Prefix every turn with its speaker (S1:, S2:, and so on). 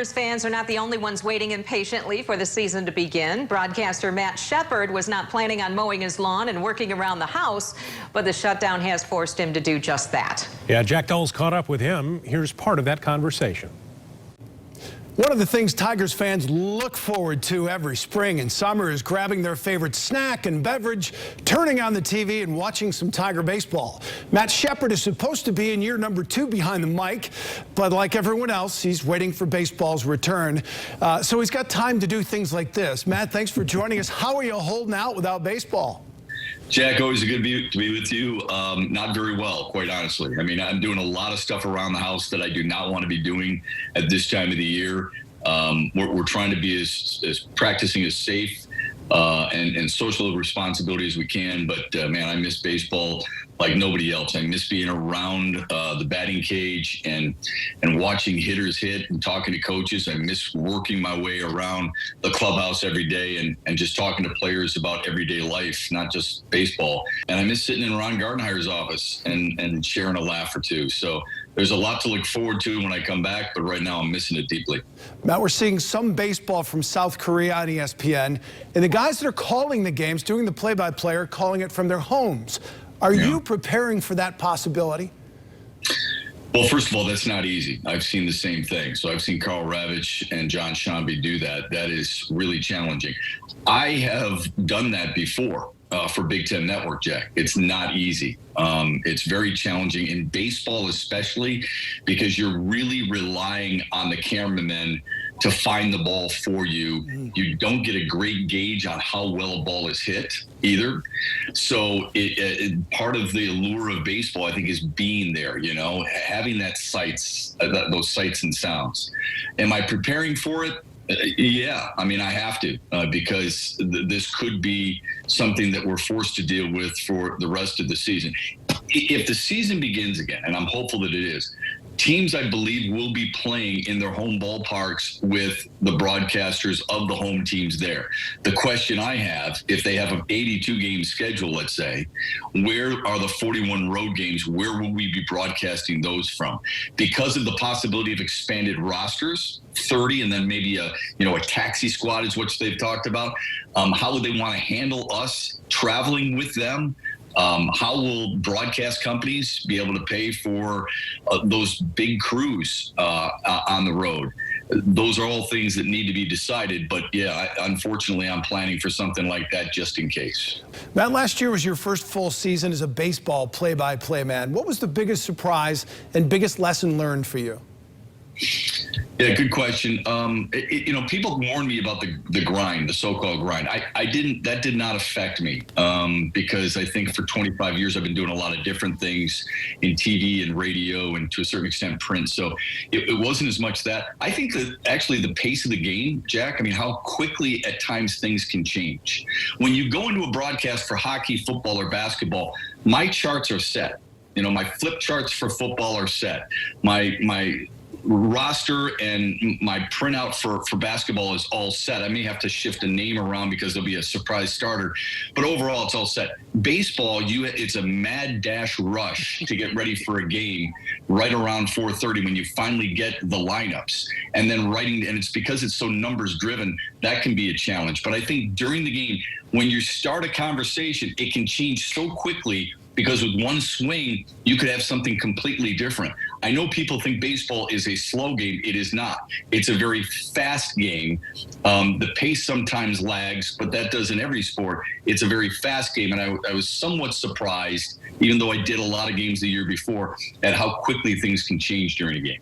S1: Tigers fans are not the only ones waiting impatiently for the season to begin. Broadcaster Matt Shepard was not planning on mowing his lawn and working around the house, but the shutdown has forced him to do just that.
S2: Yeah, Jack Dole's caught up with him. Here's part of that conversation.
S3: One of the things Tigers fans look forward to every spring and summer is grabbing their favorite snack and beverage, turning on the TV and watching some Tiger baseball. Matt Shepard is supposed to be in year number 2 behind the mic, but like everyone else, he's waiting for baseball's return. So he's got time to do things like this. Matt, thanks for joining us. How are you holding out without baseball?
S4: Jack, always good to be with you. Not very well, quite honestly. I mean, I'm doing a lot of stuff around the house that I do not want to be doing at this time of the year. We're trying to be as practicing as safe and social responsibility as we can. But, man, I miss baseball like nobody else. I miss being around the batting cage and watching hitters hit and talking to coaches. I miss working my way around the clubhouse every day and just talking to players about everyday life, not just baseball. And I miss sitting in Ron Gardenhire's office and sharing a laugh or two. So there's a lot to look forward to when I come back, but right now I'm missing it deeply.
S3: Matt, we're seeing some baseball from South Korea on ESPN, and the guys that are calling the games, doing the play-by-play, are calling it from their homes. Are you preparing for that possibility?
S4: Well, first of all, that's not easy. I've seen the same thing. So I've seen Carl Ravitch and John Shambi do that. That is really challenging. I have done that before for Big Ten Network, Jack. It's not easy. It's very challenging in baseball, especially because you're really relying on the cameramen to find the ball for you. You don't get a great gauge on how well a ball is hit either. So part of the allure of baseball, I think, is being there, you know, having that those sights and sounds. Am I preparing for it? Yeah, I mean, I have to because this could be something that we're forced to deal with for the rest of the season. If the season begins again, and I'm hopeful that it is, teams, I believe, will be playing in their home ballparks with the broadcasters of the home teams there. The question I have, if they have an 82-game schedule, let's say, where are the 41 road games? Where will we be broadcasting those from? Because of the possibility of expanded rosters, 30, and then maybe a taxi squad is what they've talked about. How would they want to handle us traveling with them? How will broadcast companies be able to pay for those big crews on the road? Those are all things that need to be decided. But, yeah, unfortunately, I'm planning for something like that just in case.
S3: Matt, last year was your first full season as a baseball play-by-play man. What was the biggest surprise and biggest lesson learned for you?
S4: Yeah, good question. People warned me about the grind, the so-called grind. That did not affect me because I think for 25 years I've been doing a lot of different things in TV and radio and to a certain extent print. So it wasn't as much that. I think that actually the pace of the game, Jack, I mean, how quickly at times things can change. When you go into a broadcast for hockey, football, or basketball, my charts are set. My flip charts for football are set. My roster and my printout for basketball is all set. I may have to shift a name around because there'll be a surprise starter, but overall it's all set. Baseball, it's a mad dash rush to get ready for a game right around 4:30 when you finally get the lineups, and then and it's because it's so numbers driven, that can be a challenge. But I think during the game, when you start a conversation, it can change so quickly because with one swing, you could have something completely different. I know people think baseball is a slow game. It is not. It's a very fast game. The pace sometimes lags, but that does in every sport. It's a very fast game, and I was somewhat surprised, even though I did a lot of games the year before, at how quickly things can change during a game.